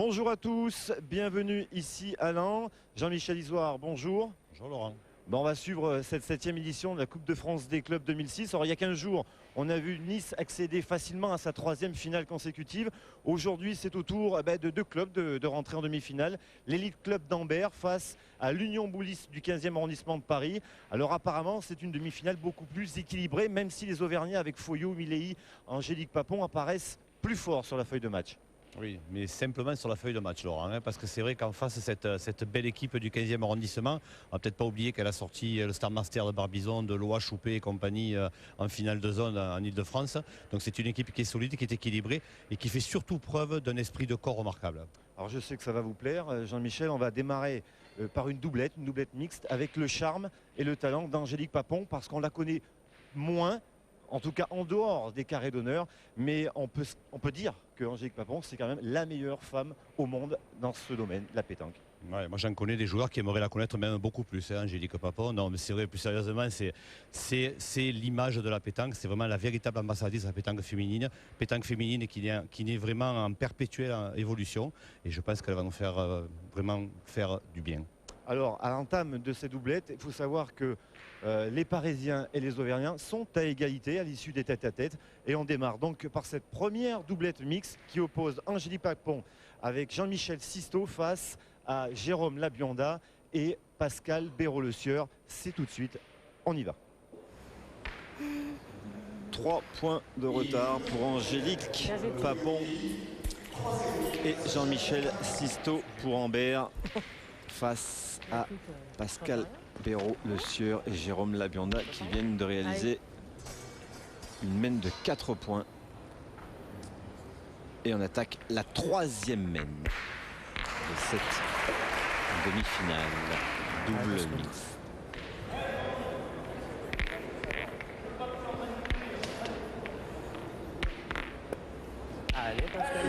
Bonjour à tous, bienvenue ici à Lens. Jean-Michel Isoire, bonjour. Bonjour Laurent. On va suivre cette 7e édition de la Coupe de France des clubs 2006. Alors, il y a 15 jours, on a vu Nice accéder facilement à sa 3e finale consécutive. Aujourd'hui, c'est au tour de deux clubs de rentrer en demi-finale. L'Élite Club d'Ambert face à l'Union Bouliste du 15e arrondissement de Paris. Alors apparemment, c'est une demi-finale beaucoup plus équilibrée, même si les Auvergnats avec Foyot, Milei, Angélique Papon apparaissent plus forts sur la feuille de match. Oui, mais simplement sur la feuille de match, Laurent, parce que c'est vrai qu'en face, cette belle équipe du 15e arrondissement, on va peut-être pas oublier qu'elle a sorti le Star Master de Barbizon, de Loa, Choupé et compagnie en finale de zone en Ile-de-France. Donc c'est une équipe qui est solide, qui est équilibrée et qui fait surtout preuve d'un esprit de corps remarquable. Alors je sais que ça va vous plaire, Jean-Michel, on va démarrer par une doublette mixte avec le charme et le talent d'Angélique Papon parce qu'on la connaît moins, en tout cas en dehors des carrés d'honneur, mais on peut dire que Angélique Papon, c'est quand même la meilleure femme au monde dans ce domaine, la pétanque. Ouais, moi j'en connais des joueurs qui aimeraient la connaître même beaucoup plus, Angélique Papon. Non, mais c'est vrai, plus sérieusement, c'est l'image de la pétanque, c'est vraiment la véritable ambassadrice de la pétanque féminine qui n'est vraiment en perpétuelle évolution. Et je pense qu'elle va nous faire vraiment faire du bien. Alors, à l'entame de ces doublettes, il faut savoir que les Parisiens et les Auvergnats sont à égalité à l'issue des tête-à-tête. Et on démarre donc par cette première doublette mixte qui oppose Angélique Papon avec Jean-Michel Sisto face à Jérôme Labionda et Pascal Béraud-Le-Sieur. C'est tout de suite, on y va. 3 points de retard pour Angélique Papon et Jean-Michel Sisto pour Ambert face à Pascal Béraud-Le-Sieur et Jérôme Labionda qui viennent de réaliser une mène de 4 points. Et on attaque la 3e mène de cette demi-finale double mix. Allez, Pascal.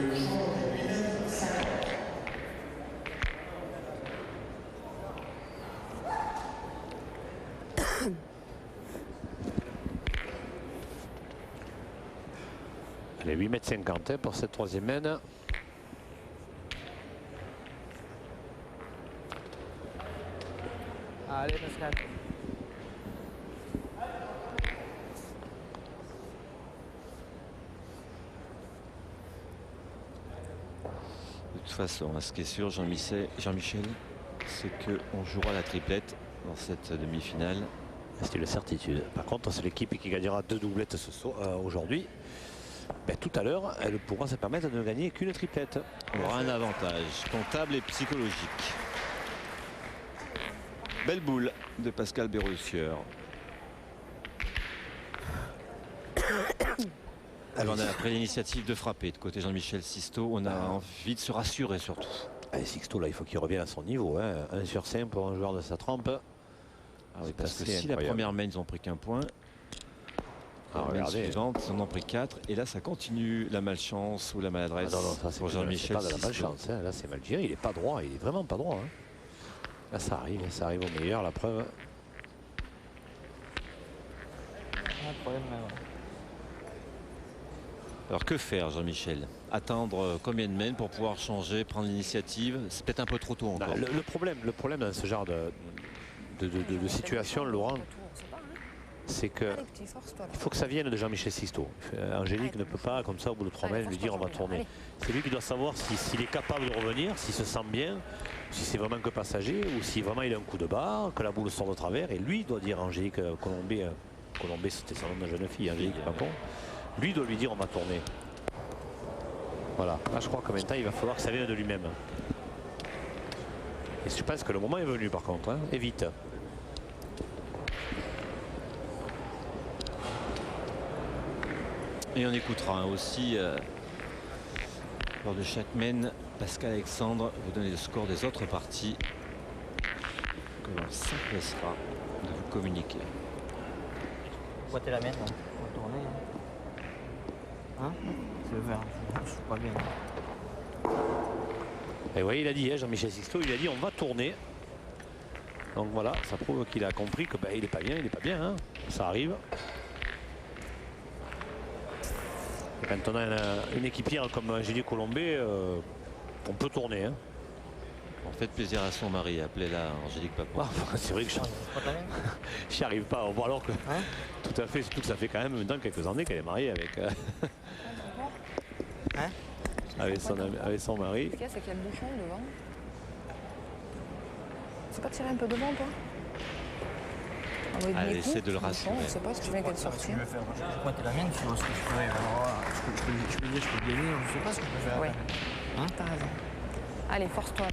Allez, 8,50 m pour cette 3e mène. Allez, Pascal. De toute façon, ce qui est sûr, Jean-Michel, c'est qu'on jouera la triplette dans cette demi-finale. C'est une certitude. Par contre, c'est l'équipe qui gagnera 2 doublettes aujourd'hui. Tout à l'heure, elle pourra se permettre de ne gagner qu'une triplette. On aura un avantage comptable et psychologique. Belle boule de Pascal Béraud-Le-Sieur. Alors on a pris l'initiative de frapper de côté Jean-Michel Sisto. On a envie de se rassurer surtout. Allez, Sixto, là, il faut qu'il revienne à son niveau. 1 sur 5 pour un joueur de sa trempe. Oui, parce que si la première main, ils n'ont pris qu'un point. La suivante, ils en ont pris 4. Et là, ça continue la malchance ou la maladresse pour Jean-Michel Sisto. La malchance, là, c'est mal géré. Il n'est pas droit. Il est vraiment pas droit. Là, ça arrive au meilleur, la preuve. Alors que faire, Jean-Michel? Attendre combien de mènes pour pouvoir changer, prendre l'initiative? C'est peut-être un peu trop tôt encore. Le problème dans ce genre de situation, Laurent, c'est que il faut que ça vienne de Jean-Michel Sisto. Angélique ne peut pas, comme ça, au bout de 3 mènes, lui dire on va tourner. C'est lui qui doit savoir s'il est capable de revenir, s'il se sent bien, si c'est vraiment que passager, ou si vraiment il a un coup de barre, que la boule sort de travers. Et lui doit dire, Angélique Colombé, c'était son nom de jeune fille, Angélique Papon. Lui doit lui dire on va tourner. Voilà. Là, je crois que maintenant, il va falloir que ça vienne de lui-même. Et je pense que le moment est venu, par contre, et vite. Et on écoutera aussi lors de chaque mène, Pascal Alexandre vous donner le score des autres parties que l'on s'empressera de vous communiquer. Boiter la mienne, on va tourner. C'est le vert, je suis pas bien. Et vous voyez, il a dit, Jean-Michel Sisto, il a dit on va tourner. Donc voilà, ça prouve qu'il a compris que il n'est pas bien, ça arrive. Et quand on a une équipière comme Angélique Colombé, On peut tourner. Hein. En fait plaisir à son mari, appelez-la Angélique Papon. Ah, c'est vrai que j'y arrive pas. Bon, alors que tout à fait, surtout que ça fait quand même maintenant quelques années qu'elle est mariée avec, avec son mari. Ce qu'il y a, c'est qu'il y a le bouchon devant. C'est pas tirer un peu devant, toi? Allez, essaie de le rassurer. Je sais pas ce que je viens qu'elle sortir. Je vais pointer la mienne, tu vois ce que je peux. Je peux dire, je peux gagner, je sais pas ce que je peux faire. Ouais, t'as raison. Allez, force-toi.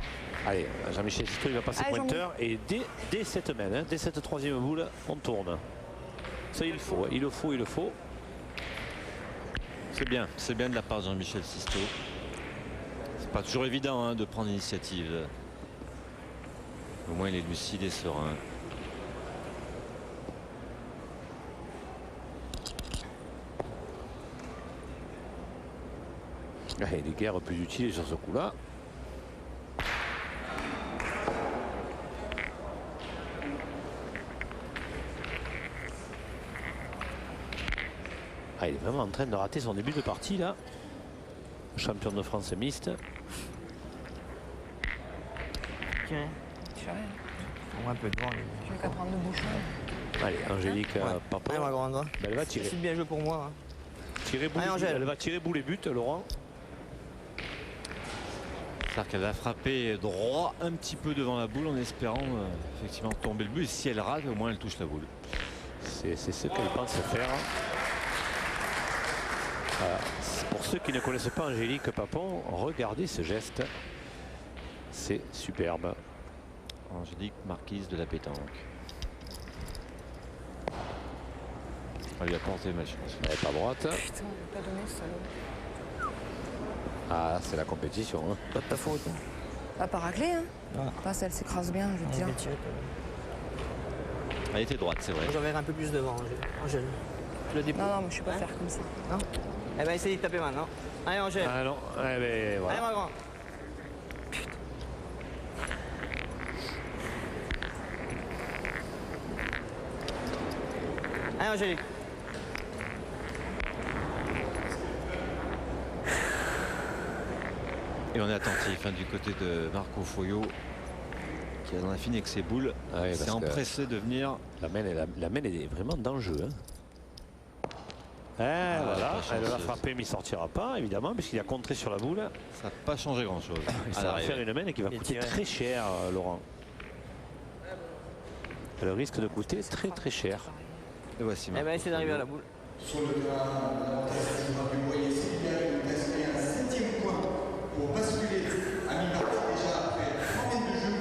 Allez, Jean-Michel Sisto, il va passer Allez, pointeur et dès cette main, hein, dès cette troisième boule, on tourne. Ça, il le faut, il le faut, il le faut. C'est bien de la part de Jean-Michel Sisto. C'est pas toujours évident hein, de prendre l'initiative. Au moins il est lucide et serein. Il y a des guerres plus utiles sur ce coup-là. Ah, il est vraiment en train de rater son début de partie là. Champion de France mixte. Tiens, Tu as rien. on va un peu devant. Tu veux qu'à prendre le bouchon. Allez, Angélique Papon. Allez, ma grande. Ben, elle va tirer. C'est bien joué pour moi. Tirer boule, Allez, Angèle. elle va tirer boule et but, Laurent. C'est-à-dire qu'elle va frapper droit un petit peu devant la boule en espérant effectivement tomber le but. Et si elle rate, au moins elle touche la boule. C'est ce qu'elle pense faire. Pour ceux qui ne connaissent pas Angélique Papon, regardez ce geste. C'est superbe. Angélique, marquise de la pétanque. On lui a porté malchance. Elle n'est pas droite. Putain, on n'a pas donné ce salaud. Ah, c'est la compétition. Hein. Pas de ta faute. Pas par raclée, hein. Ah. Parce qu'elle s'écrase bien, je veux Je dire. vais tirer. Elle était droite, c'est vrai. Moi, j'en verrai un peu plus devant, Angèle. Le dépôt. Non, non, mais je sais pas faire comme ça. Non. Eh ben, essayez de taper maintenant. Allez, Angèle. Ah non, eh ben, voilà. Allez, ma grande. Allez, Angélique. Et on est attentif hein, du côté de Marco Foyot qui a dans la fini avec ses boules. Ah oui, s'est parce que empressé de venir. La main est vraiment dans le jeu. Hein. Voilà, pas elle va chanceuse. frapper mais il ne sortira pas évidemment puisqu'il a contré sur la boule. Ça n'a pas changé grand-chose. Ça va faire une main qui va coûter très cher, Laurent. Elle risque de coûter très très cher. Et voici Eh Marco ben, essayez d'arriver à Foyot. la boule. Sur le terrain du Boyer, Sylvia qui inscrit un 7e point pour basculer à mi-partie déjà après 3 minutes de jeu.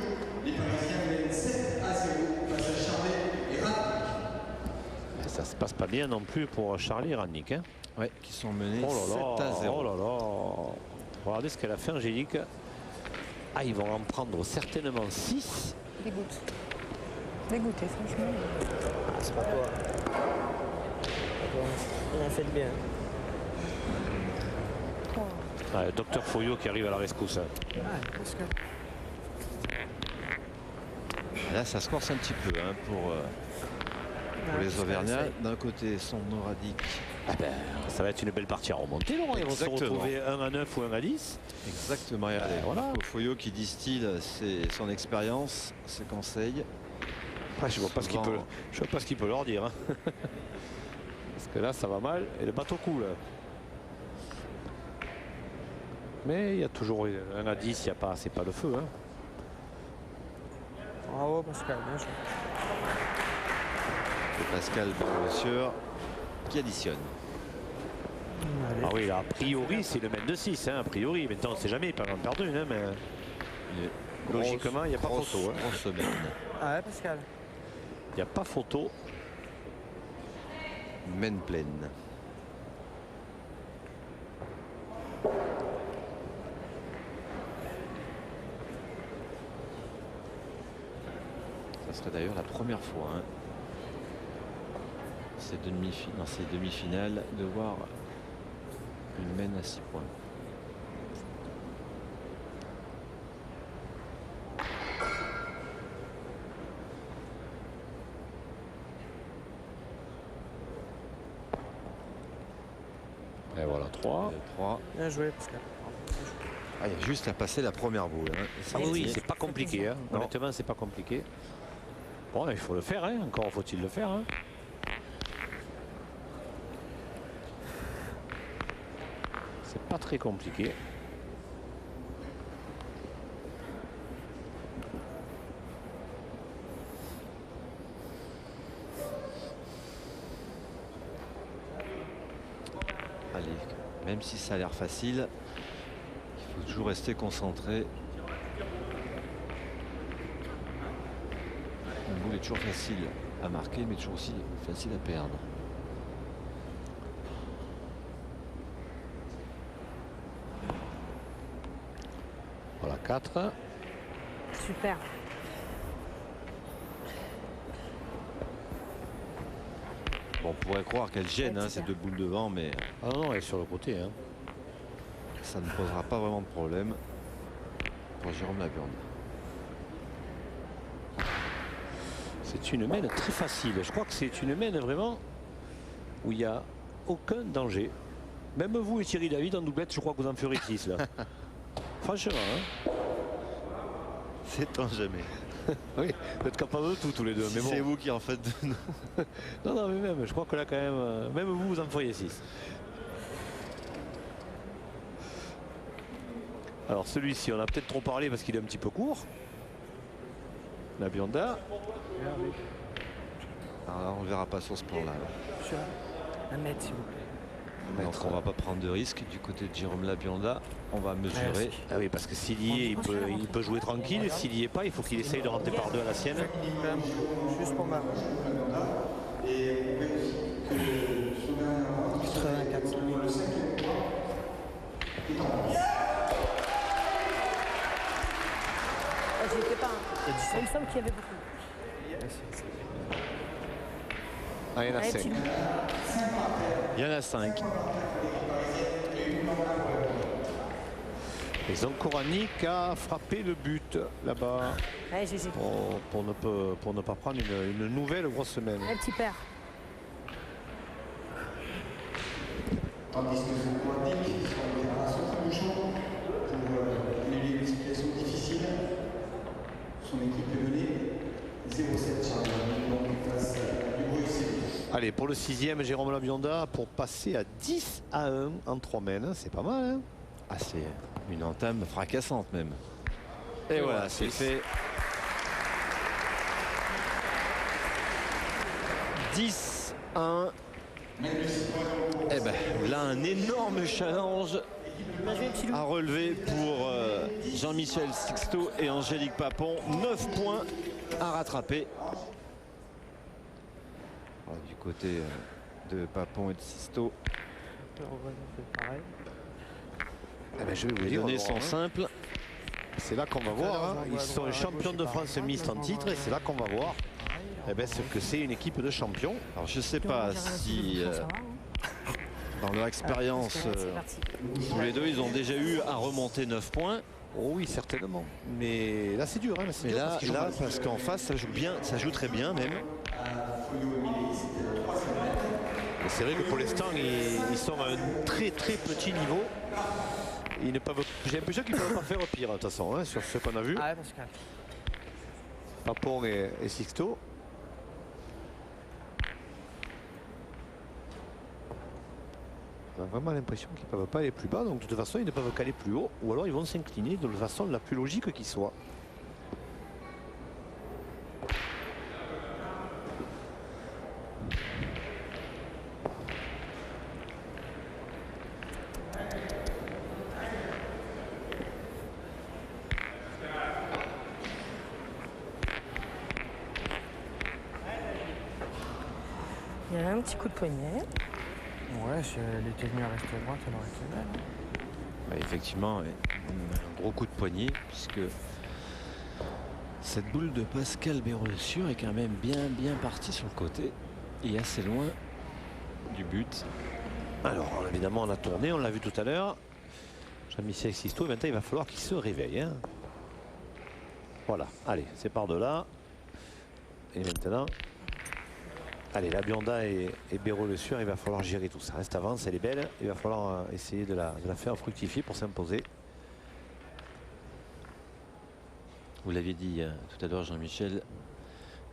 Les Parisiens mènent 7 à 0 face à Charlet et Rannick. Ça se passe pas bien non plus pour Charlie et Rannick. Hein. Ouais, qui sont menés Oh là 7 là, à 0. oh là là. Regardez ce qu'elle a fait Angélique. Ah, ils vont en prendre certainement 6. Dégoûte. Dégoûté, franchement. Ah, c'est pas toi. Il a fait de bien. Docteur Foyot qui arrive à la rescousse. Là, ça se corse un petit peu hein, pour les Auvergnats. D'un côté, son Noradic. Ah ben, ça va être une belle partie à remonter, Laurent. Ils vont se Exactement. retrouver 1 à 9 ou 1 à 10. Exactement. Regardez, Voilà. Marco Foyot qui distille son expérience, ses conseils. Après, je ne vois pas ce qu'il Souvent- peut, je vois pas ce qu'il peut leur dire. Hein. Parce que là, ça va mal. Et le bateau coule. Mais il y a toujours 1 à 10, il y a pas, c'est pas le feu. Hein. Bravo, Pascal. Bien joué. C'est Pascal Berlessieur qui additionne. Ah oui, là, a priori, c'est le mène de 6. Hein, a priori, maintenant, on ne sait jamais, il peut en perdre une. Hein, mais logiquement, il n'y a pas photo. Hein. Grosse semaine. Ah ouais, Pascal. Il n'y a pas photo. Maine pleine. Ça serait d'ailleurs la première fois hein, ces demi-finales de voir une Maine à 6 points. Et voilà, 3. 3. Bien joué, Pascal. Ah, il y a juste à passer la première boule. Hein. Ah oui, c'est pas compliqué. Hein. Honnêtement, c'est pas compliqué. Bon, il faut le faire. Hein. Encore faut-il le faire. Hein. C'est pas très compliqué. Allez, même si ça a l'air facile, il faut toujours rester concentré. Une boule est toujours facile à marquer, mais toujours aussi facile à perdre. Voilà, 4. Super. Bon, on pourrait croire qu'elle gêne hein, ces deux boules devant, mais Ah non, elle est sur le côté. Hein. ça ne posera pas vraiment de problème pour Jérôme Laburde. C'est une mène très facile. Je crois que c'est une mène vraiment où il n'y a aucun danger. Même vous et Thierry David en doublette, je crois que vous en ferez 6 là. Franchement. Hein. Sait-on jamais. Oui, vous êtes capables de tout tous les deux. Mais bon. C'est vous qui en faites de nous. Non, non, mais même, je crois que là quand même, même vous, vous en feriez 6. Alors celui-ci, on a peut-être trop parlé parce qu'il est un petit peu court. La Bionda. Alors, on ne verra pas sur ce plan-là. Un mètre, s'il vous plaît. Donc on va pas prendre de risque du côté de Jérôme Labionda. On va mesurer. Ah oui, parce que s'il y est, il peut jouer tranquille. Et s'il y est pas, il faut qu'il essaye de rentrer par deux à la sienne. Juste pour ma. 84. J'y étais pas. Il me semble qu'il y avait beaucoup. Ah, il y en a Allez, 5. tu- Il y en a 5. Et Zonkorani a frappé le but là-bas Allez, GG. pour ne pas prendre une nouvelle grosse semaine. Allez, petit père. Tandis que Zonkorani, qui sera à son bouchon pour l'éliminer une situation difficile, son équipe est menée 0-7 Charles, donc face à du Bruxelles. Allez, pour le 6e, Jérôme Labionda pour passer à 10-1 en 3 mènes. C'est pas mal, hein? Ah, c'est une entame fracassante même. Et voilà, c'est fait. 10-1. Eh ben, là, un énorme challenge à relever pour Jean-Michel Sixto et Angélique Papon. 9 points à rattraper. Voilà, du côté de Papon et de Sixto, Eh ben, je vais vous les dire, données Laurent, sont hein. simples. C'est là qu'on va voir. Hein. Ils sont champions de France mixte en titre et c'est là qu'on va voir eh ben, ce que c'est une équipe de champions. Alors je sais pas si dans leur expérience C'est parti. tous les deux ils ont déjà eu à remonter 9 points. Oh oui, certainement. Mais là, c'est dur. Hein. C'est Mais dur là, parce qu'ils jouent là mal. parce qu'en face ça joue bien, ça joue très bien même. Et c'est vrai que pour l'instant, ils sont à un très très petit niveau. Ils ne peuvent. J'ai l'impression qu'ils ne peuvent pas faire pire de toute façon hein, sur ce qu'on a vu. Ah ouais, Pascal. Papon et Sixto. On a vraiment l'impression qu'ils ne peuvent pas aller plus bas, donc de toute façon ils ne peuvent qu'aller plus haut, ou alors ils vont s'incliner de la façon la plus logique qui soit. Il y a un petit coup de poignet. Ouais, si elle était venue à rester à droite, elle aurait été belle. Ouais, effectivement, ouais, un gros coup de poignet puisque cette boule de Pascal Bérossure est quand même bien partie sur le côté et assez loin du but. Alors évidemment on a tourné, on l'a vu tout à l'heure. Jean-Michel Sixto, et maintenant il va falloir qu'il se réveille. Hein. Voilà, allez, c'est par de là. Et maintenant, allez, la Bionda et Béraud Le Sueur, il va falloir gérer tout ça. Reste avance, elle est belle. Il va falloir essayer de la faire fructifier pour s'imposer. Vous l'aviez dit tout à l'heure, Jean-Michel.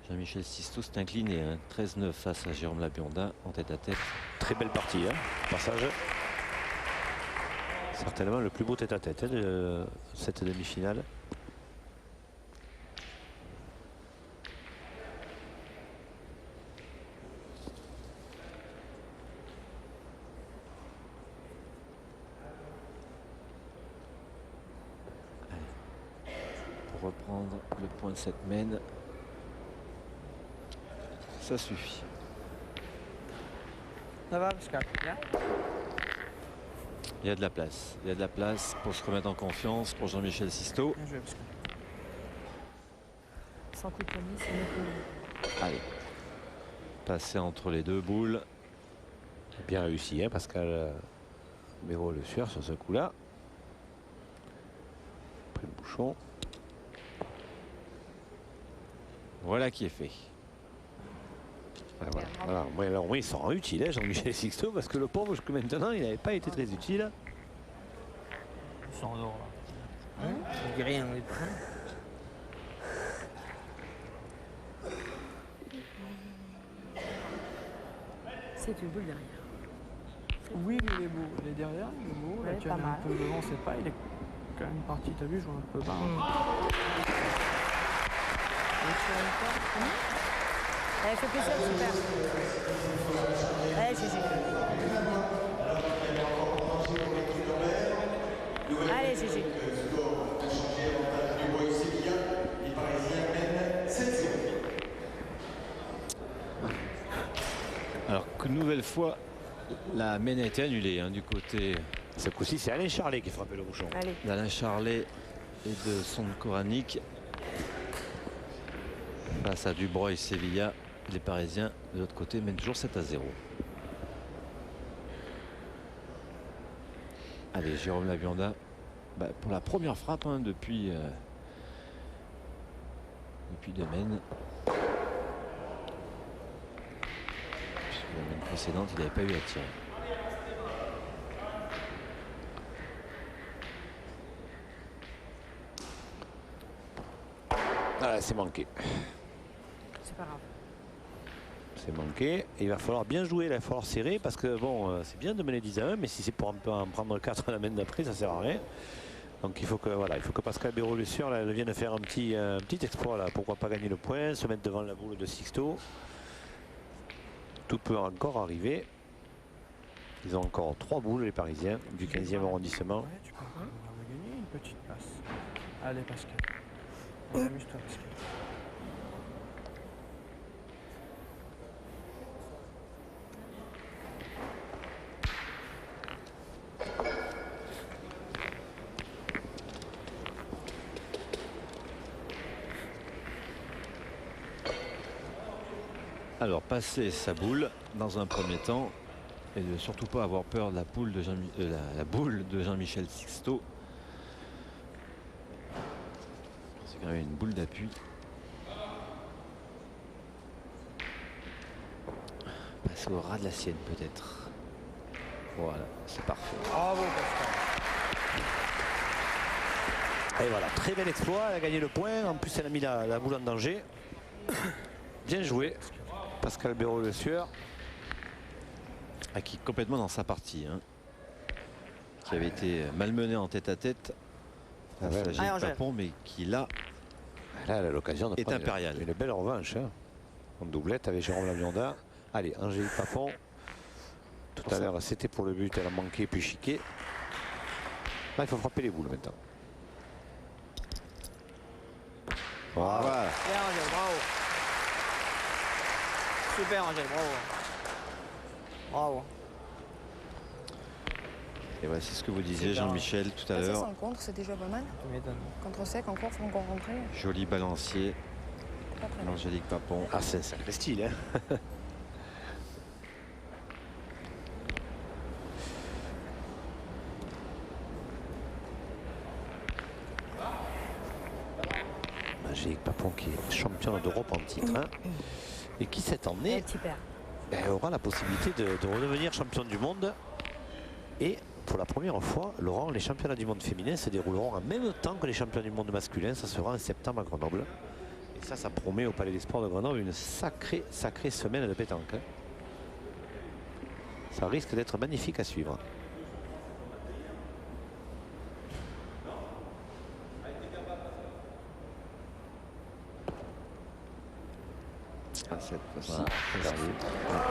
Jean-Michel Sisto s'est incliné 13-9 face à Jérôme Labionda en tête-à-tête. Très belle partie, hein, passage. Certainement le plus beau tête-à-tête de cette demi-finale. Pour reprendre le point de cette mène, ça suffit. Ça va, Pascal? Bien. Il y a de la place. Il y a de la place pour se remettre en confiance pour Jean-Michel Sisto. Bien joué, Pascal. Sans coup de poignet, c'est mieux que nous. Allez. Passer entre les deux boules. Bien réussi, hein, Pascal Béraud Le Sueur sur ce coup-là. Après le bouchon. Voilà qui est fait. Voilà. Voilà. Moi, alors, oui, il s'en rend utile, hein, Jean-Michel Sisto, parce que le pauvre, jusque maintenant, il n'avait pas été très utile. Il s'endort là. Je dis rien, oui. C'est une boule derrière. Oui, mais il est beau. Il est derrière, il est beau. Là, Ouais, tu pas as un mal. peu devant, c'est pas. Il est quand même parti, t'as vu, je vois un peu bas. Elle fait plaisir, super. Allez, Gigi. Allez, Gigi. Alors qu'une nouvelle fois, la mène a été annulée du côté Ce coup-ci, c'est Alain Charlet qui frappait le bouchon. Allez. d'Alain Charlet et de son Koranic. Face à Dubreuil et Sevilla, les Parisiens de l'autre côté mènent toujours 7-0. Allez, Jérôme Labionda, pour la première frappe depuis deux mènes. Puisque la mène précédente, il n'avait pas eu à tirer. Voilà, c'est manqué. C'est pas grave. C'est manqué. Et il va falloir bien jouer, là, il va falloir serrer parce que bon, c'est bien de mener 10-1, mais si c'est pour en prendre 4 à la main d'après, ça sert à rien. Donc il faut que Pascal Béraud Le Sueur vienne faire un petit exploit là. Pourquoi pas gagner le point, se mettre devant la boule de Sixto. Tout peut encore arriver. Ils ont encore 3 boules les Parisiens du 15e arrondissement. Ouais, tu peux gagner une petite passe. Allez, Pascal. Allez, amuse-toi, Pascal. Alors passer sa boule dans un premier temps et de surtout pas avoir peur de la boule de la boule de Jean-Michel Sixto. C'est quand même une boule d'appui. Passer au ras de la sienne peut-être. Voilà, c'est parfait. Bravo, Pascal. Et voilà, très bel exploit, elle a gagné le point. En plus, elle a mis la boule en danger. Bien joué, Pascal Béraud Le Sueur. Qui est complètement dans sa partie. Qui avait été malmené en tête-à-tête face à Gilles Papon, mais qui là elle a l'occasion de est prendre impérial. une belle revanche. En doublette avec Jérôme Labionda. Allez, Angélique Papon. Tout à l'heure, c'était pour le but, elle a manqué puis chiqué. Là, il faut frapper les boules maintenant. Voilà. Bien, Angèle, bravo. Super, Angèle, bravo. Bravo. Et voici ce que vous disiez, Jean-Michel, tout à l'heure. Sans contre, c'est déjà pas mal. Tu m'étonnes. Contre sec, encore, faut encore rentrer. Joli balancier, Pas très bien. Angélique Papon. Ah, c'est un sacré style. Hein. Angélique Papon qui est championne d'Europe en titre. Hein, et qui cette année Petit père. aura la possibilité de redevenir championne du monde et pour la première fois, Laurent, les championnats du monde féminin se dérouleront en même temps que les championnats du monde masculin. Ça sera en septembre à Grenoble. Et ça promet au Palais des Sports de Grenoble une sacrée semaine de pétanque. Ça risque d'être magnifique à suivre. Voilà.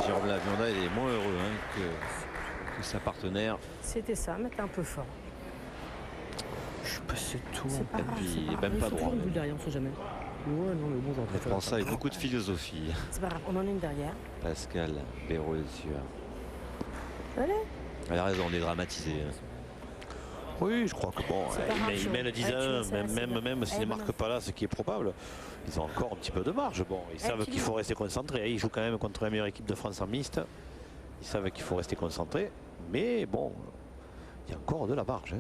Jérôme Lavionda il est moins heureux que sa partenaire. C'était ça, mais t'es un peu fort. Je suis passé tout. C'est pas Et grave, puis c'est il pas est grave. même pas Il faut droit. toujours une boule derrière, on sait jamais. Ouais, non, mais bon, j'en On prend ça avec beaucoup de philosophie. C'est pas grave, on en a une derrière. Pascal Béraud-Lesueur. Allez. Elle a raison, on est dramatisé. Oui, je crois que bon, C'est pas grave, ils Joe. mènent 10 Ouais, à tu 1, vois, ça, c'est bien. même s'ils ne Allez, marquent pas là, ce qui est probable, ils ont encore un petit peu de marge. Bon, ils savent qu'il faut rester concentré. Ils jouent quand même contre la meilleure équipe de France en mixte. Ils savent qu'il faut rester concentré. Mais bon, il y a encore de la marge.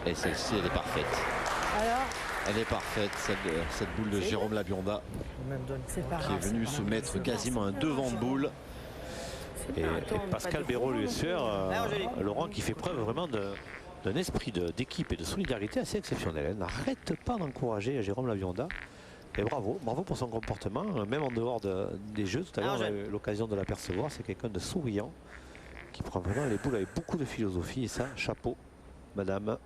Et celle-ci, elle est parfaite. Alors, Elle est parfaite, cette boule de Jérôme Labionda, c'est pas qui grave. est venu se mettre quasiment un devant de boule. Et Pascal Béraud-Lesueur, Laurent, qui fait preuve vraiment d'un esprit d'équipe et de solidarité assez exceptionnel. Elle n'arrête pas d'encourager Jérôme Lavionda. Et bravo pour son comportement, même en dehors des jeux. Tout à l'heure, on a eu l'occasion de l'apercevoir. C'est quelqu'un de souriant, qui prend vraiment les boules avec beaucoup de philosophie. Et ça, chapeau, madame.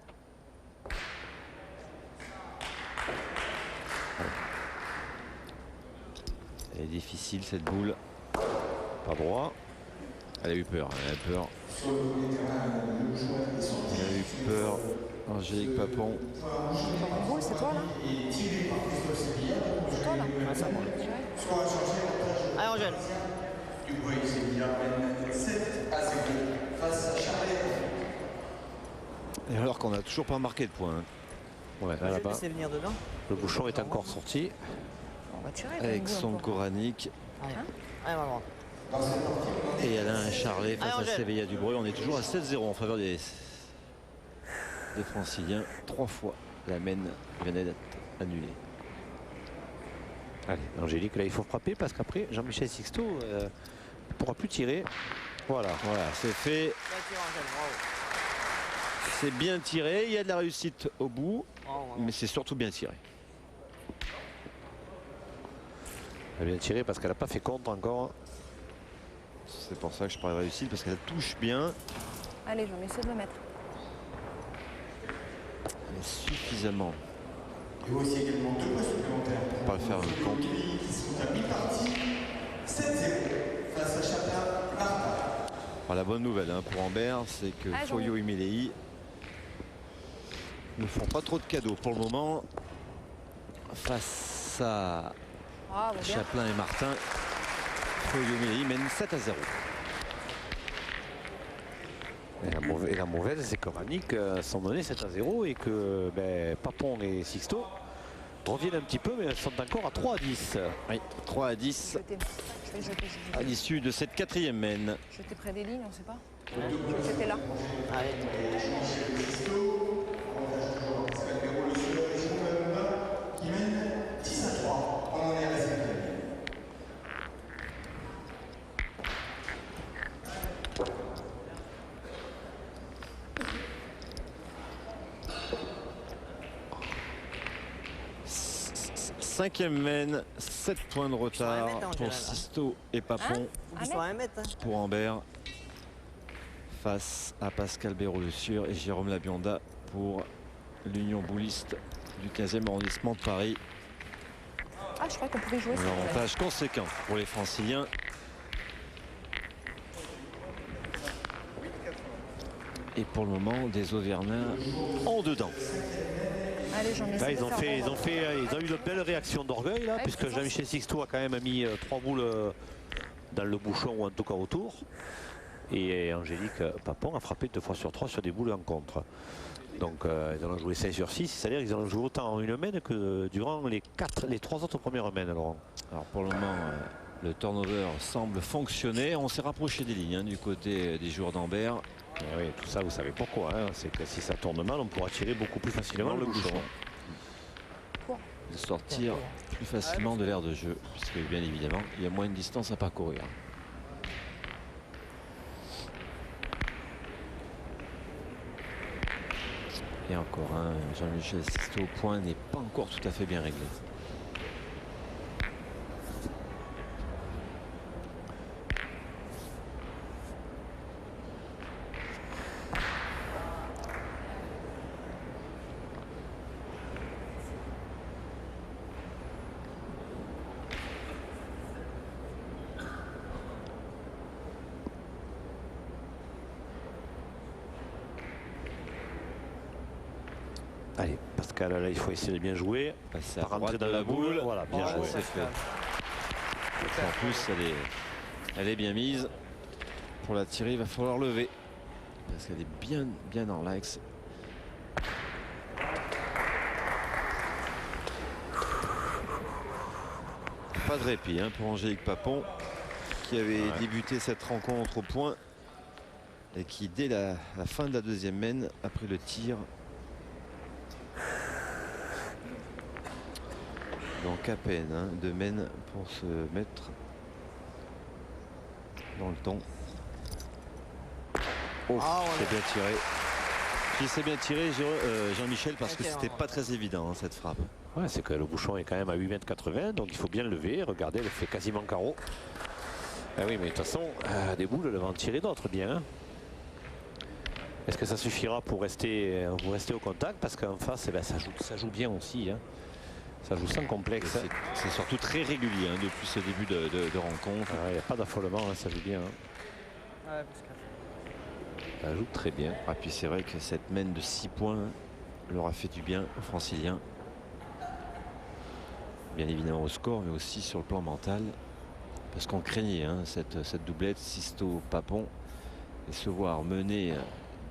Elle est difficile cette boule. Pas droit. Elle a eu peur, elle a peur. Elle a eu peur. Angélique Papon. Boule, c'est toi là C'est toi là Allez, Angèle. Et alors qu'on n'a toujours pas marqué de point. Ouais, Je vais là-bas, laisser venir dedans. le bouchon est encore sorti. On va tirer. Avec son coranique Allez, maman. et Alain Charlet face Allez, à Angèle. Séveilla Dubreuil. On est toujours à 7-0 en faveur des Franciliens. 3 fois la mène venait d'être annulée. Allez, Angélique, là il faut frapper parce qu'après Jean-Michel Sixto ne pourra plus tirer. Voilà. Voilà, c'est fait. Bien tiré, Angèle, bravo. C'est bien tiré. Il y a de la réussite au bout, Bravo, bravo. mais c'est surtout bien tiré. Elle a bien tiré parce qu'elle n'a pas fait contre encore. C'est pour ça que je parle de réussite, parce qu'elle touche bien. Allez, j'en essaie de le mettre. Elle est suffisamment Et voici également 2 points supplémentaires pour pas le faire un compte. qui sont à mi-partie. 7-0 face à Chata Marta. Alors, la bonne nouvelle pour Ambert, c'est que Ah, j'en ai. Foyo et Milei ne font pas trop de cadeaux pour le moment. Face à Bravo, bien. Chaplin et Martin, Foyo et Milei mènent 7-0. Et la mauvaise, c'est que Rannick sont menés 7-0 et que Papon et Sixto reviennent un petit peu, mais elles sont encore à 3-10. Oui, 3-10 Jeter. Je vais jeter. à l'issue de cette 4e mène. Jeter près des lignes, on sait pas. Je vais jeter là. Allez. Qui mène 10-3. On en est à la 5e. Cinquième mène, 7 points de retard mettre, Angela, pour là. Sisto et Papon. Ils sont à 1 mètre. Hein. Pour Ambert face à Pascal Béraud-Lesueur et Jérôme Labionda pour l'Union bouliste du 15e arrondissement de Paris. Ah, je crois qu'on pouvait jouer ça. Un avantage conséquent pour les Franciliens. Et pour le moment, des Auvergnats en dedans. Allez, j'en essaie Là, de ils ont eu de belles réactions d'orgueil là, Ouais, puisque c'est ça. Jean-Michel Sixto a quand même mis 3 boules dans le bouchon ou en tout cas autour. Et Angélique Papon a frappé 2 fois sur 3 sur des boules en contre. Donc ils en ont joué 5 sur 6, c'est-à-dire qu'ils en ont joué autant en une mène que durant les 3 autres premières mènes. Laurent. Alors pour le moment, le turnover semble fonctionner. On s'est rapproché des lignes du côté des joueurs d'Ambert. Et oui, tout ça, vous savez pourquoi. C'est que si ça tourne mal, on pourra tirer beaucoup plus facilement le bouchon. de sortir plus facilement de l'aire de jeu, puisque bien évidemment, il y a moins de distance à parcourir. Et encore un Jean-Michel Sisto au point n'est pas encore tout à fait bien réglé. Allez, Pascal, là, il faut essayer de bien jouer. Passer à Pas rentrer droite dans la boule. Voilà, bien Ah, joué. c'est fait. En plus, elle est bien mise. Pour la tirer, il va falloir lever. Parce qu'elle est bien dans l'axe. Pas de répit hein, pour Angélique Papon, qui avait débuté cette rencontre au point. Et qui, dès la fin de la deuxième mène, après le tir, donc à peine hein, de mène pour se mettre dans le ton. Oh, c'est bien tiré. Puis c'est bien tiré Jean-Michel parce que c'était pas très évident hein, cette frappe. Ouais, c'est que le bouchon est quand même à 8,80 m, donc il faut bien le lever. Regardez, elle fait quasiment carreau. Ah oui, mais de toute façon, des boules, elle va en tirer d'autres bien. Hein. Est-ce que ça suffira pour rester au contact? Parce qu'en face, eh ben, ça joue bien aussi. Hein. Ça joue sans complexe. C'est surtout très régulier hein, depuis ce début de rencontre. Il n'y a pas d'affolement, hein, ça joue bien. Hein. Ouais, Pascal. Ça joue très bien. Ah, puis c'est vrai que cette mène de 6 points leur a fait du bien aux Franciliens. Bien évidemment au score, mais aussi sur le plan mental. Parce qu'on craignait hein, cette doublette Sisto-Papon. Et se voir mener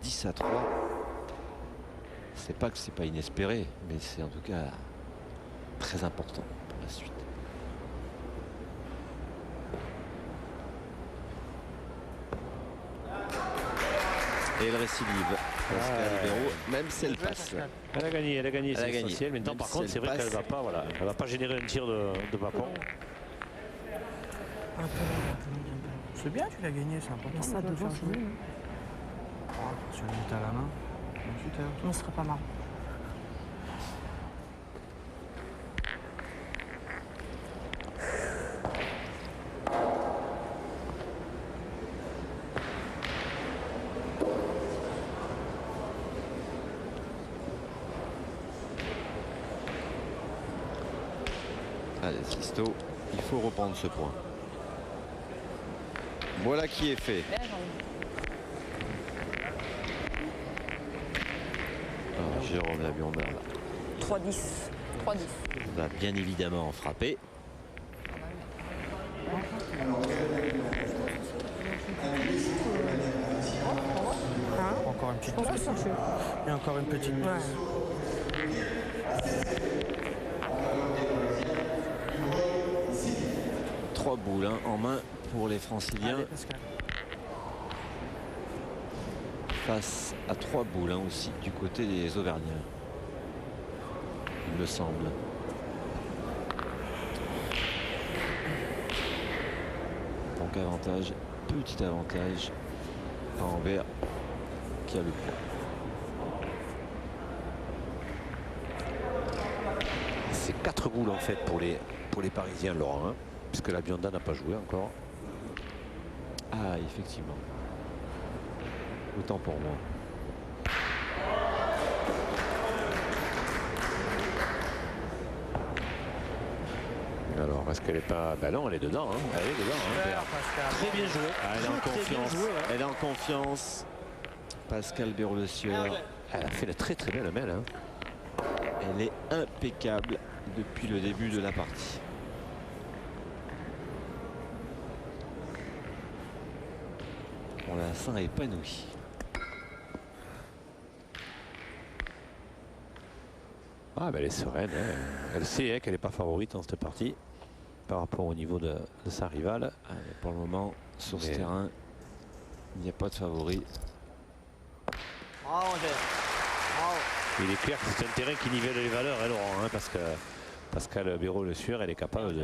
10-3, c'est pas que c'est pas inespéré, mais c'est en tout cas très important pour la suite. Et elle récidive. Pascal Béraud, même si elle passe. Elle a gagné, c'est essentiel. Maintenant, Même par si contre, elle c'est vrai qu'elle va pas, voilà, elle va pas générer un tir de Papon. C'est bien, tu l'as gagné, c'est important. Ça devant, c'est mieux. Si on le met à la main, ensuite, On serait pas marrant. Allez, Sisto, il faut reprendre ce point. Voilà qui est fait. Alors, Jérôme Labiondard 3-10. 3-10. va bien évidemment frapper. encore une petite piste. Et encore une petite piste. 3 boules hein, en main pour les Franciliens. Allez, Pascal. Face à 3 boules hein, aussi du côté des Auvergnats. Il me semble. Donc avantage, petit avantage à Anvers qui a le point. C'est 4 boules en fait pour les Parisiens, Laurent, hein, puisque la Bionda n'a pas joué encore. Ah, effectivement. Autant pour moi. Alors, est-ce qu'elle est pas... Ben non, elle est dedans. Hein. Elle est dedans. Hein. Super, Pascal. Très bien joué. Ah, elle est en Très bien confiance. joué, hein. Elle est en confiance. Pascal Béraud-le-Sieur. Elle a fait de très belle mêle. Hein. Elle est impeccable depuis le début de la partie. On la sent épanouie. Ah, ben elle est sereine. Hein. Elle sait hein, qu'elle n'est pas favorite dans cette partie par rapport au niveau de sa rivale. Ah, mais pour le moment, sur ce Mais- terrain, il n'y a pas de favori. Bravo, Angèle. Bravo. Il est clair que c'est un terrain qui nivelle les valeurs, hein, Laurent, hein, parce que Pascal Béraud-Le Sueur, elle est capable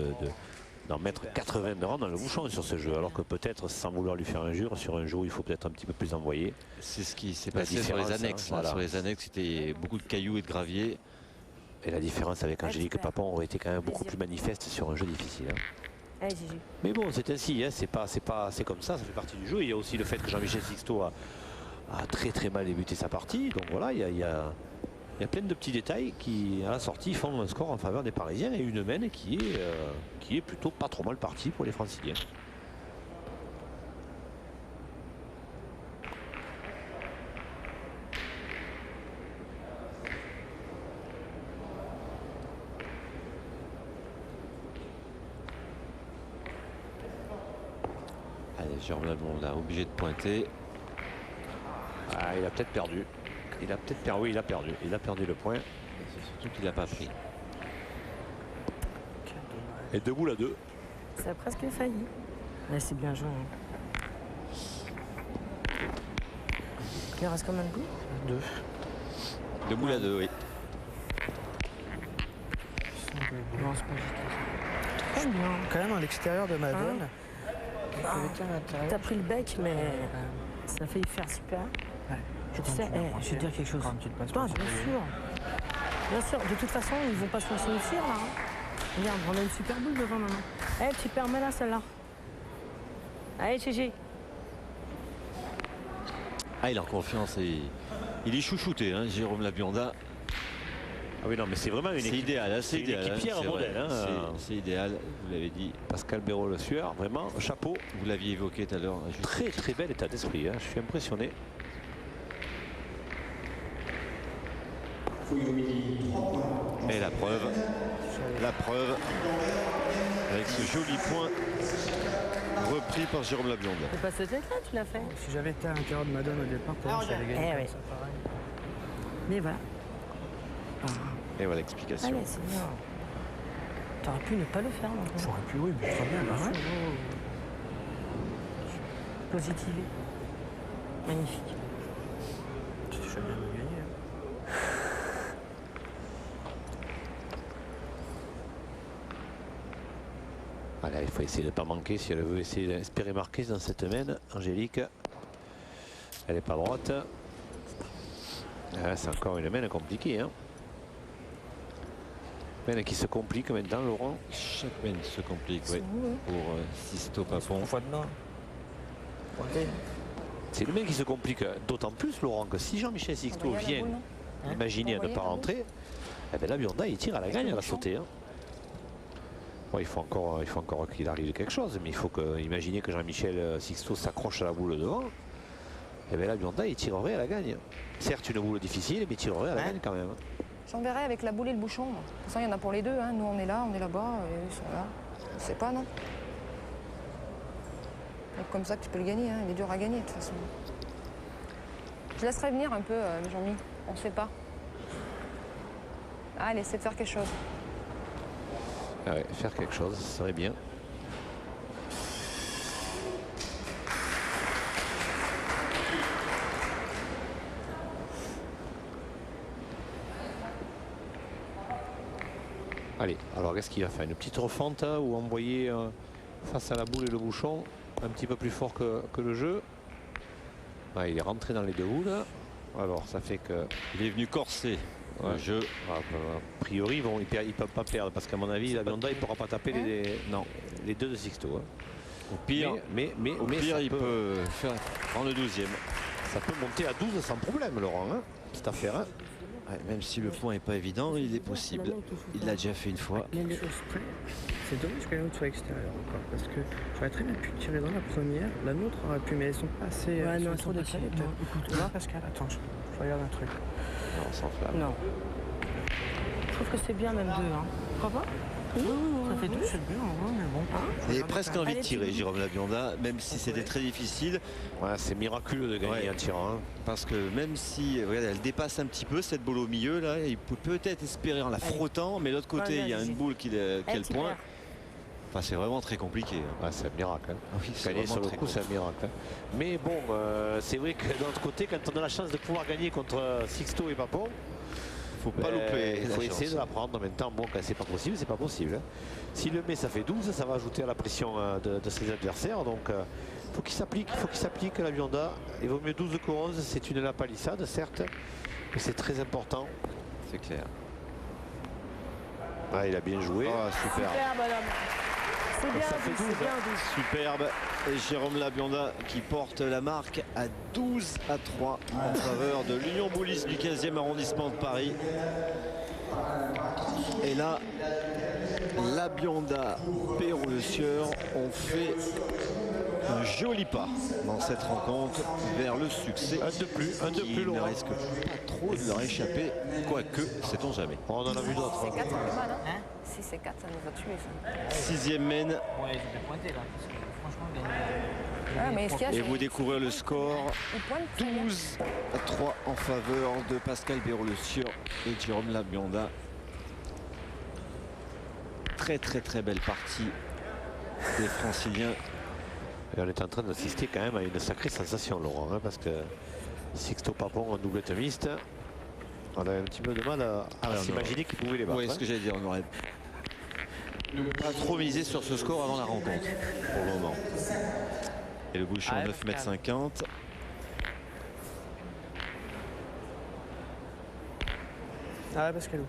d'en mettre 80 de rang dans le bouchon sur ce jeu, alors que peut-être, sans vouloir lui faire injure, sur un jeu où il faut peut-être un petit peu plus envoyer. C'est ce qui s'est La passé sur les différence, annexes. hein, voilà. Sur les annexes, c'était beaucoup de cailloux et de gravier. Et la différence avec Angélique Papon aurait été quand même beaucoup plus manifeste sur un jeu difficile. Hein. Allez, Gigi. Mais bon, c'est ainsi, hein, c'est comme ça fait partie du jeu. Il y a aussi le fait que Jean-Michel Sixto a très très mal débuté sa partie. Donc voilà, il y a plein de petits détails qui, à la sortie, font un score en faveur des Parisiens et une mène qui est plutôt pas trop mal partie pour les Franciliens. Allez, Jérôme Labonde là, obligé de pointer. Ah, il a peut-être perdu. Il a peut-être perdu. Oui, il a perdu. Il a perdu le point. C'est surtout qu'il n'a pas pris. Et 2 boules à 2. Ça a presque failli. Là, c'est bien joué. Il reste combien de boules 2. 2 boules à 2, oui. Non, c'est pas juste. Très bien. Quand même à l'extérieur de ma zone. T'as pris le bec, mais ça a failli faire super. Ouais. Et tu sais, je vais te dire quelque chose. Toi, bien sûr. Bien sûr, de toute façon, ils vont pas se lancer au tir là. Hein. Regarde, on a une super boule devant maintenant. Eh, tu permets là celle-là. Allez, Gigi. Ah, il est en confiance et il est chouchouté, hein, Jérôme Labionda. Ah oui, non, mais c'est vraiment une C'est équipe. idéal, C'est une idéal, équipière c'est modèle. vrai. Hein. C'est idéal, vous l'avez dit. Pascal Béraud-Le Sueur, vraiment, chapeau. Vous l'aviez évoqué tout à l'heure. Très très bel état d'esprit. Hein. Je suis impressionné. Et la preuve, avec ce joli point repris par Jérôme Labionda. C'est pas cette tête-là, tu l'as fait. Si j'avais été à l'intérieur de ma zone au départ, peut-être j'avais gagné Eh comme oui. ça, pareil. Mais voilà. Et voilà l'explication. Allez, c'est bien. T'aurais pu ne pas le faire, non J'aurais pu, oui, mais très bien, bien sûr. Positiver. Magnifique. Tu fais bien de gagner. Voilà, il faut essayer de ne pas manquer si elle veut essayer d'espérer marquer dans cette mène. Angélique, elle n'est pas droite. Ah, c'est encore une mène compliquée. Hein. Mène qui se complique maintenant, Laurent. Chaque mène se complique, oui, pour Sixto Papon. Fois dedans. C'est le mec qui se complique d'autant plus, Laurent, que si Jean-Michel Sixto vient imaginer à ne pas rentrer, eh bien, Labionda, il tire à la gagne, à la sauter. Hein. Bon, il faut encore qu'il arrive quelque chose, mais il faut imaginer que Jean-Michel Sixto s'accroche à la boule devant. Et bien Labionda, il tirerait à la gagne. Certes, une boule difficile, mais il tirerait à la gagne quand même. J'enverrai avec la boule et le bouchon. De toute façon, il y en a pour les deux. Hein. Nous, on est là, on est là-bas, et ils sont là. Je sais pas, non. Donc, comme ça que tu peux le gagner. Hein. Il est dur à gagner, de toute façon. Je laisserai venir un peu, Jean-Mi. On ne sait pas. Allez, essaie de faire quelque chose. Ah ouais, faire quelque chose, ce serait bien. Allez, alors qu'est-ce qu'il va faire? Une petite refente hein, ou envoyer face à la boule et le bouchon un petit peu plus fort que le jeu. Ah, il est rentré dans les deux boules. Alors ça fait que... Il est venu corser le jeu. A priori, ils ne peuvent pas perdre parce qu'à mon avis, Labionda, il ne pourra pas taper les deux de Sixto. Hein. Au pire, mais il peut prendre le 12e. Ça peut monter à 12 sans problème, Laurent, hein, cette affaire. Hein. Ouais, même si le point n'est pas évident, il est possible. Il l'a déjà fait une fois. C'est dommage que la nôtre soit extérieure encore, parce que j'aurais très bien pu tirer dans la première. La nôtre aurait pu, mais elles sont pas assez. Ouais, non, elles sont trop pas décalées. assez hautes. Écoute, là, Pascal, attends, je regarde un truc. Non, sans flamme. Non. Je trouve que c'est bien même deux. Hein. Tu crois pas? Ça fait deux. C'est bien, ouais, mais bon. Il avait presque envie de tirer, Jérôme Labionda, même si c'était très difficile. Ouais, c'est miraculeux de gagner en tirant. Hein. Parce que même si regardez, elle dépasse un petit peu cette boule au milieu, là, il peut peut-être espérer en la frottant, mais de l'autre côté, il y a une boule qui a le point. Enfin, c'est vraiment très compliqué. Ouais, c'est un miracle. Hein. Oui, gagner sur le coup, c'est un miracle. Hein. Mais bon, c'est vrai que de l'autre côté, quand on a la chance de pouvoir gagner contre Sixto et Papon, faut pas louper. Il faut essayer de la prendre. Maintenant, bon, quand c'est pas possible, c'est pas possible. Hein. S'il le met, ça fait 12, ça va ajouter à la pression de ses adversaires. Donc, faut qu'il s'applique la Bionda. Il vaut mieux 12 que 11. C'est une la palissade, certes, mais c'est très important. C'est clair. Ah, il a bien joué. Oh, super. Super, madame. C'est bien, Ça fait 12, c'est bien, hein. 12. Superbe. Et Jérôme Labionda qui porte la marque à 12-3 en faveur de l'Union Boulis du 15e arrondissement de Paris. Et là, Labionda, Perrault Le Sieur ont fait un joli pas dans cette rencontre vers le succès. Un de plus, Qui ne Laurent. risque pas trop de leur échapper, quoique, sait-on jamais. On en a vu d'autres. C'est 4, ça fait mal. Hein. Si c'est 4, ça nous a tués. Ça. 6e mène. Ouais, je vais pointer là, parce que franchement, gagner. Ah, mais ce qu'il y a, Et c'est- vous découvrez le score. il pointe très bien. 12-3 en faveur de Pascal Perrault Le Sieur et Jérôme Labionda. Très belle partie des Franciliens. Et on est en train d'assister quand même à une sacrée sensation, Laurent, hein, parce que Sixto Papon en doublette mixte, on a un petit peu de mal à s'imaginer qu'il pouvait les battre. Oui, ce que j'allais dire, on aurait pas trop misé sur ce score avant la rencontre, pour le moment. Et le bouchon Ah, 9,50 m. Ah ouais, Pascalou.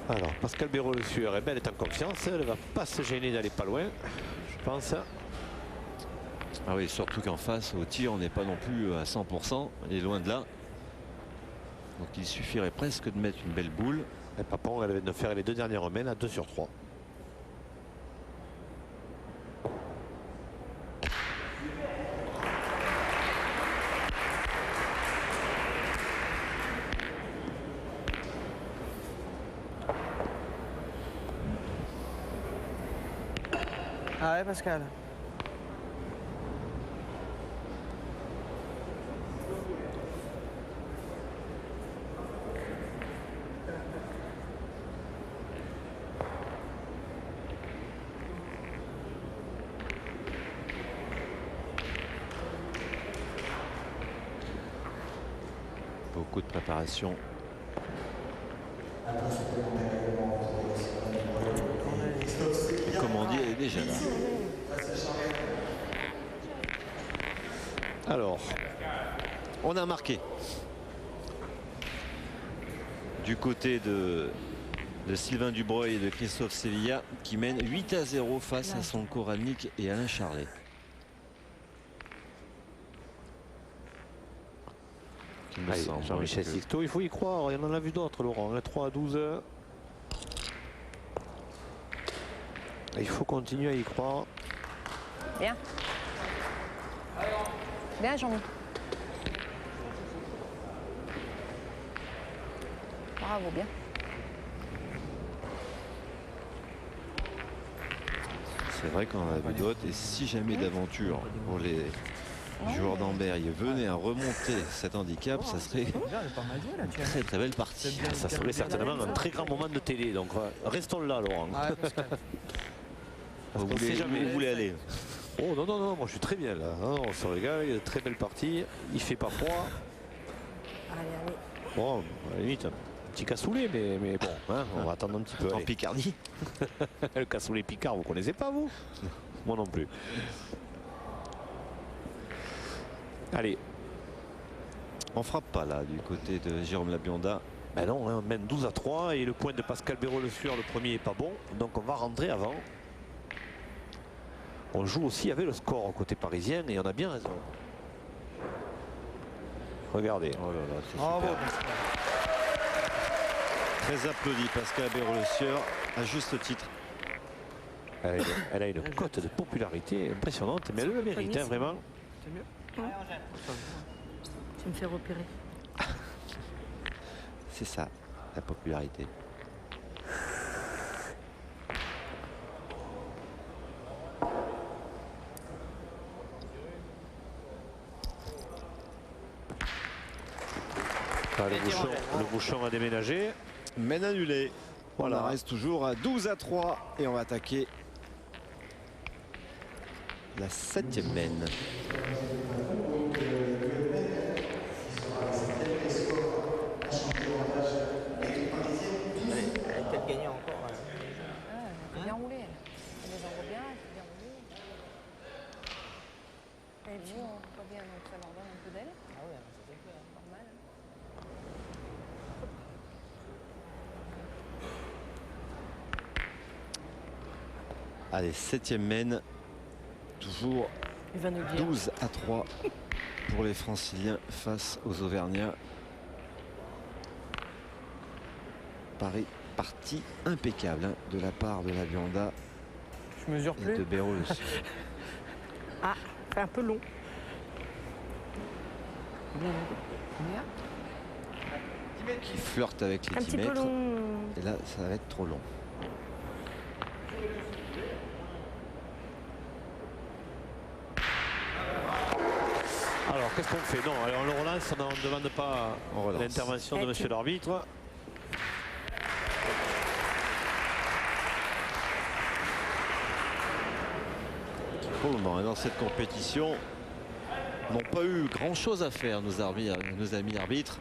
Alors, Pascal Perrault Le Sieur, eh ben, elle est en confiance, elle ne va pas se gêner d'aller pas loin, je pense. Ah oui, surtout qu'en face, au tir, on n'est pas non plus à 100%, il est loin de là. Donc il suffirait presque de mettre une belle boule. Et Papon, elle vient de faire les 2 dernières remènes à 2/3. Ah ouais, Pascal. Beaucoup de préparation. Comme on dit, elle est déjà là. Alors, On a marqué. Du côté de Sylvain Dubreuil et de Christophe Sevilla qui mène 8-0 face à son Koranic et Alain Charlet. Qui me allez, semble Jean-Michel que- Sixto, il faut y croire, il en a vu d'autres, Laurent. 3-12. Il faut continuer à y croire. Bien. Bien, Jean-Mi. Bravo, bien. C'est vrai qu'on en a vu d'autres et si jamais d'aventure pour les joueurs d'Ambert venaient à remonter cet handicap, ça serait une très belle partie. Ça serait certainement un très grand moment de télé. Donc restons là, Laurent. Ah ouais, Pascal. Parce Vous qu'on sait voulez, jamais. où vous voulez aller? Oh non, non, non, moi je suis très bien là. Non, on se régale, il y a de très belle partie. Il fait pas froid. Allez, allez. Bon, à la limite, un petit cassoulet, mais bon, hein, on va attendre un petit peu. En allez. Picardie. Le cassoulet Picard, vous connaissez pas, vous? Moi non plus. Allez. On frappe pas là du côté de Jérôme Labionda. Ben non, hein, on mène 12-3 et le point de Pascal Perrault Le Sieur, le premier est pas bon. Donc on va rentrer avant. On joue aussi avec le score côté parisien et on a bien raison. Regardez. Oh là là, c'est Bravo, super. Pascal. Très applaudi Pascal Perrault Le Sieur à juste titre. Elle a une cote de popularité impressionnante, mais elle le mérite, hein, vraiment. C'est mieux. Tu me fais repérer. C'est ça, la popularité. Ah, le bouchon a déménagé. Mène annulé. Voilà. On en reste toujours à 12-3 et on va attaquer la 7e mène. les petits vont pas bien, donc ça leur donne un peu d'aile. Ah ouais, ça c'est clair. Normal. Allez, 7e mène. Toujours Il va nous le dire. 12-3 pour les Franciliens face aux Auvergnats. Paris parti impeccable hein, de la part de la Vianda Je mesure et plus. de Béraud le Sud. Ah, c'est un peu long. Combien? Qui flirte avec les Un 10 petit peu mètres. long. Et là, ça va être trop long. Alors, qu'est-ce qu'on fait? Non, alors on le relance, on ne demande pas On relance. l'intervention de monsieur l'arbitre. Pour le moment, dans cette compétition, n'ont pas eu grand-chose à faire, nos amis arbitres.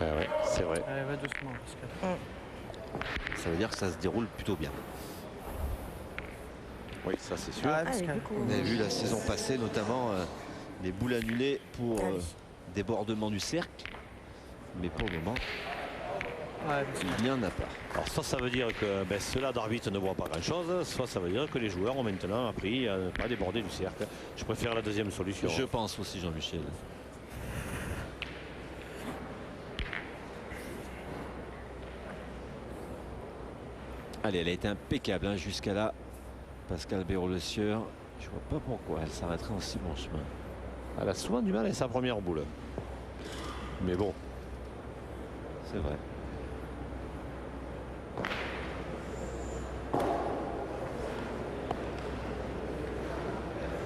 Ouais, c'est vrai. Allez, va doucement. Parce que... Ça veut dire que ça se déroule plutôt bien. Oui, ça c'est sûr. Ah, Allez, Pascal. du coup. On a vu la saison passée, notamment les boules annulées pour Allez. débordement du cercle. Mais pour le moment, Ouais, Pascal. il n'y en a pas. Alors soit ça veut dire que ceux-là d'arbitre ne voient pas grand-chose, soit ça veut dire que les joueurs ont maintenant appris à ne pas déborder du cercle. Je préfère la deuxième solution. Je pense aussi, Jean-Michel. Allez, elle a été impeccable hein, jusqu'à là. Pascal Béraud-le-Sieur. Je vois pas pourquoi elle s'arrêterait en si bon chemin. Elle a souvent du mal avec sa première boule. Mais bon, C'est vrai.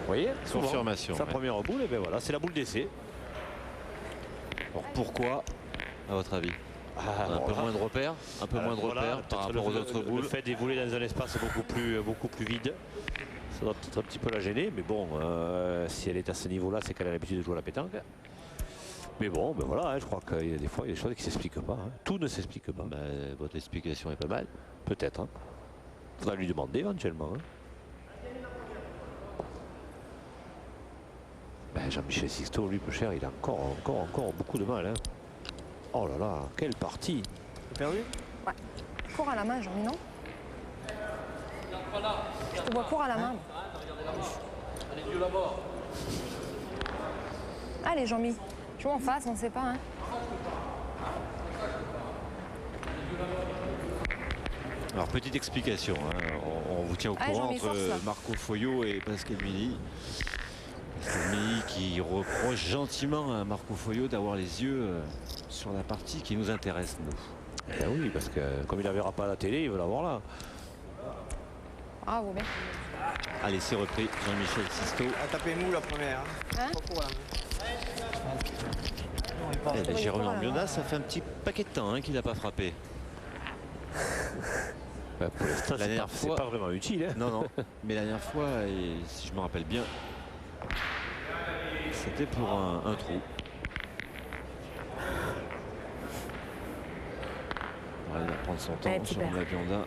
vous voyez, souvent, Confirmation. sa ouais. première boule, et ben voilà, c'est la boule d'essai. Alors pourquoi, à votre avis Ah, Un peu voilà. moins de repères, un peu moins de Voilà, repères par peut-être rapport aux autres le boules. fait d'évoluer dans un espace beaucoup plus vide, ça doit peut-être un petit peu la gêner. Mais bon, si elle est à ce niveau-là, c'est qu'elle a l'habitude de jouer à la pétanque. Mais bon, ben voilà, hein, je crois qu'il y a des fois il y a des choses qui ne s'expliquent pas. Hein. Tout ne s'explique pas. Bah, votre explication est pas mal. Peut-être. Hein. Faudra lui demander éventuellement. Hein. Ben, Jean-Michel Sixto, lui, peu cher, il a encore beaucoup de mal. Hein. Oh là là, quelle partie! T'as perdu? Cours à la main, Jean-Mi, non? Je te vois cours à la main. Allez, Jean-Mi. Joue en face, on ne sait pas. Hein. Alors petite explication, hein, on vous tient au Allez, courant Jean-Mi, entre force, là. Marco Foyot et Pascal Milly. Pascal Milly qui reproche gentiment à Marco Foyot d'avoir les yeux sur la partie qui nous intéresse nous. Eh oui, parce que comme il ne la verra pas à la télé, il veut la voir là. Bravo, bien. Allez, c'est repris, Jean-Michel Sisto. Ah, tapé mou la première. Hein? Pas pour la main. Eh ben, Oui, Jérôme voilà. Ambionda, ça fait un petit paquet de temps hein, qu'il n'a pas frappé. Ben, pour l'instant, La dernière c'est fois- pas vraiment utile. Hein. Non, non, mais la dernière fois, et si je me rappelle bien, c'était pour un trou. Il va prendre son temps, Allez, petit Jérôme père. Ambionda.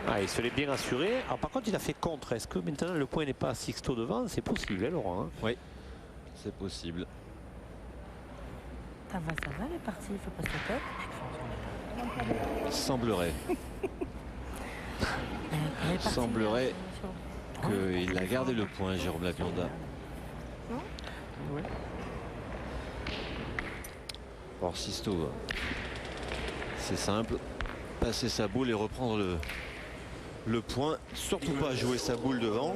Ah, il se l'est bien assuré. Alors, par contre, il a fait contre. Est-ce que maintenant le point n'est pas à Sixto devant? C'est possible, hein, Laurent. Hein. Oui, c'est possible. Ça va, les parties, il faut pas se la tête. Il semblerait, Elle est partie. semblerait qu'il a gardé le point, Jérôme Labionda. Ouais. Or Sisto, c'est simple, passer sa boule et reprendre le point. Surtout pas jouer sa boule devant.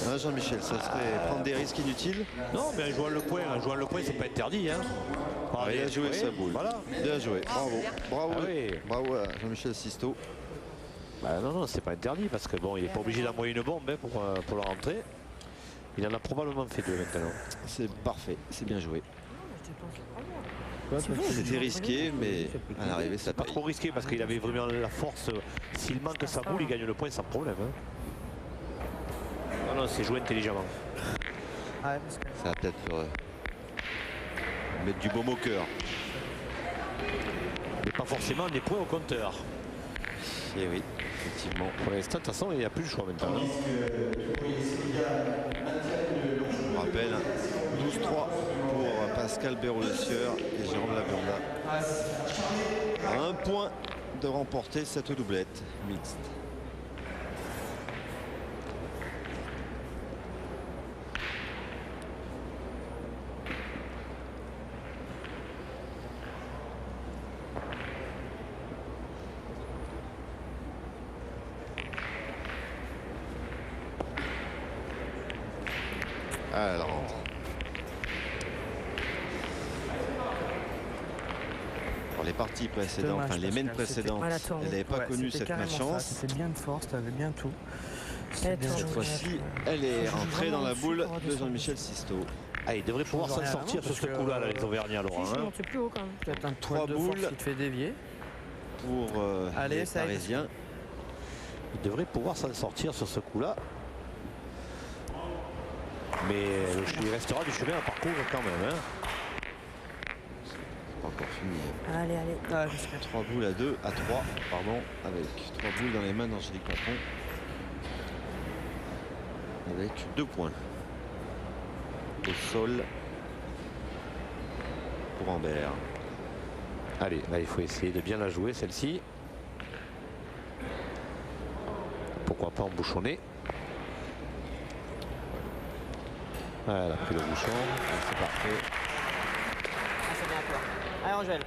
Hein, Jean-Michel, ça serait prendre des risques inutiles. Non, mais en jouant le point, c'est pas interdit. Hein. Ah, il a joué oui, sa boule. Voilà. Bien joué, bravo. Bravo, Ah oui. bravo à Jean-Michel Sisto. Bah, non, c'est pas interdit parce que bon, il n'est pas obligé d'envoyer une bombe hein, pour la rentrée. Il en a probablement fait deux maintenant. C'est parfait, c'est bien joué. Je te pense, c'est pas bien. quoi. C'est bon, C'était risqué, mais à l'arrivée, ça Pas paye. trop risqué parce qu'il avait vraiment la force. S'il manque sa boule, il gagne le point sans problème. Hein. Non, c'est joué intelligemment. Ah, parce que... Ça va peut-être mettre du baume au cœur. Mais pas forcément des points au compteur. Et oui, effectivement. Pour l'instant, de toute façon, il n'y a plus le choix maintenant. Je rappelle, 12-3 pour Pascal Béraud-Le-Sieur et Jérôme Labionda. À un point de remporter cette doublette mixte. Ah, elle rentre. Pour les parties précédentes, Dommage, enfin les parce mains que précédentes, c'était- elle n'avait pas connu c'était cette carrément ça, malchance. C'était bien de force, t'avais bien tout. Eh, bien. attends, Cette fois-ci, elle est rentrée dans la boule de Jean-Michel Sisto. Ah, il devrait pouvoir s'en rien sortir avant, sur ce parce coup-là, que, les Auvergnats, Laurent. Si, je Hein. monte plus haut quand même. Peut-être un Trois point de force boules. qui te fait dévier. Pour Allez, les ça aide. Parisiens. Il devrait pouvoir s'en sortir sur ce coup-là. Mais il restera du chemin à parcourir quand même. Hein. C'est pas encore fini. Allez, allez. Ah, parce que... 3 boules à 2, à 3, pardon, avec 3 boules dans les mains d'Angélique Papon. Avec 2 points. Au sol pour Ambert. Allez, là, il faut essayer de bien la jouer, celle-ci. Pourquoi pas embouchonner. Ah, elle a pris le bouchon, c'est parfait. Ah, c'est bien à toi. Allez, Angèle.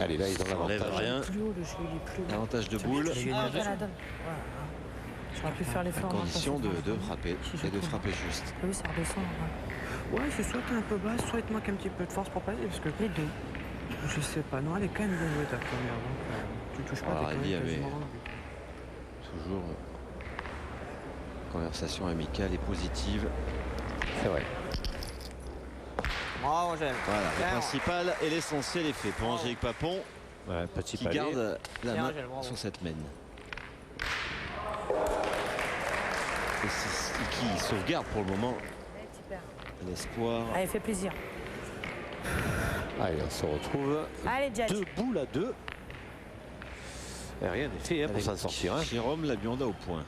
Allez, là, ils ont Ça enlève l'avantage. rien. Plus haut, le jeu, il est plus haut. Avantage de boule. J'ai gagné Ah, un je la donne. Voilà. J'aurais pu faire À l'effort. condition de frapper Si je et de trouve. frapper juste. Oui, ça redescend. Ouais. Ouais, c'est soit t'es un peu bas, soit il te manque un petit peu de force pour passer, parce que Les deux. je sais pas, non, elle est quand même bien jouée ta première, donc tu touches pas, Ah, t'es quand Ellie même avait- quasiment dans le but. Toujours conversation amicale et positive. C'est vrai. Bravo, Angèle. Voilà, le Bien. principal et l'essentiel est fait pour Angélique Papon Ouais, petit qui palais. garde la Bien, main Angèle, bravo. sur cette main. Et qui sauvegarde pour le moment Allez, petit père. l'espoir. Allez, fais plaisir. Allez, on se retrouve. Allez, Judge. 2 boules à 2. Et rien n'est fait hein, pour Avec s'en sortir. Hein. Jérôme Labionda au point.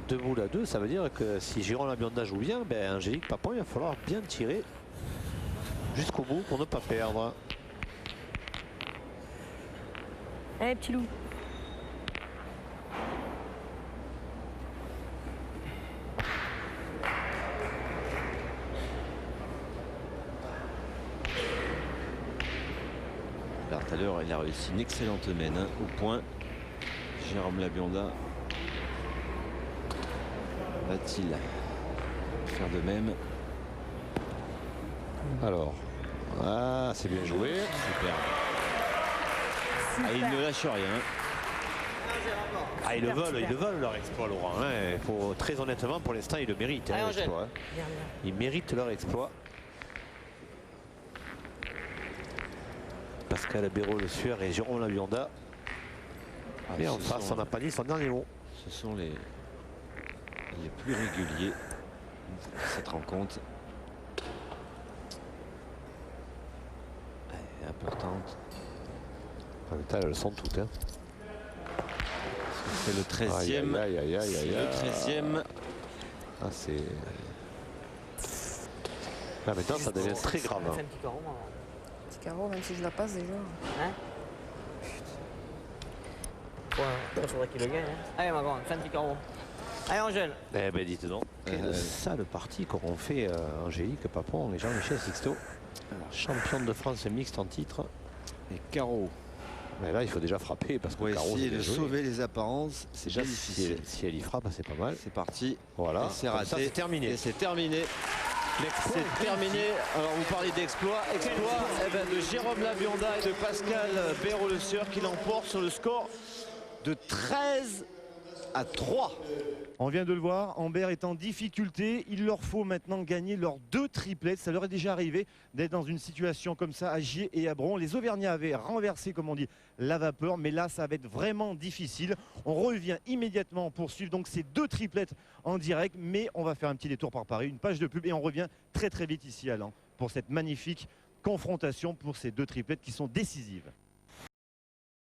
2 boules à 2, ça veut dire que si Jérôme Labionda joue bien, ben Angélique Papon, il va falloir bien tirer jusqu'au bout pour ne pas perdre. Allez, petit loup. Alors, tout à l'heure, il a réussi une excellente main hein, au point. Jérôme Labionda va-t-il faire de même? Alors, ah, c'est bien joué. Super. Ah, il ne lâche rien. Ah, ils le Super, veulent, super. ils le veulent leur exploit, Laurent. Hein. Très honnêtement, pour l'instant, ils le méritent. Allez, Hein, Angèle. l'exploit, hein. Bien, bien. Ils méritent leur exploit. Pascal Béraud-Le-Sieur et Jérôme Labionda. Ah, Mais en ce face, sont- on n'a pas dit son dernier mot. Ce sont les plus réguliers de cette rencontre. Elle est importante. En même temps, elles le sont toutes. Hein. C'est le 13e. Aïe, aïe, aïe, aïe, aïe, Le aïe. 13e. Ah, c'est... Là, maintenant, ça devient très grave. On fait un petit carreau, moi. Petit carreau, même si je la passe déjà. Hein? Ouais, il faudrait qu'il le gagne. Hein. Allez, ma grande, fais un petit carreau. Allez, Angèle. Eh ben, dites donc. Quelle sale partie qu'auront fait Angélique Papon et Jean-Michel Sixto. Championne de France mixte en titre. Et carreau. Mais là, il faut déjà frapper parce que Pour carreau, essayer c'est bien de joué. sauver les apparences, c'est Déjà, déjà difficile. si elle y frappe, c'est pas mal. C'est parti. Voilà. Et c'est Comme raté. ça, c'est terminé. Et c'est terminé. L'exploit C'est terminé. Alors vous parlez d'exploit. Exploit eh ben, de Jérôme Labionda et de Pascal Béraud-Le-Sieur qui l'emportent sur le score de à 3. On vient de le voir, Ambert est en difficulté. Il leur faut maintenant gagner leurs 2 triplettes. Ça leur est déjà arrivé d'être dans une situation comme ça à Gier et à Bron. Les Auvergnats avaient renversé, comme on dit, la vapeur. Mais là, ça va être vraiment difficile. On revient immédiatement pour suivre donc ces 2 triplettes en direct. Mais on va faire un petit détour par Paris, une page de pub. Et on revient très très vite ici à Lens pour cette magnifique confrontation pour ces 2 triplettes qui sont décisives.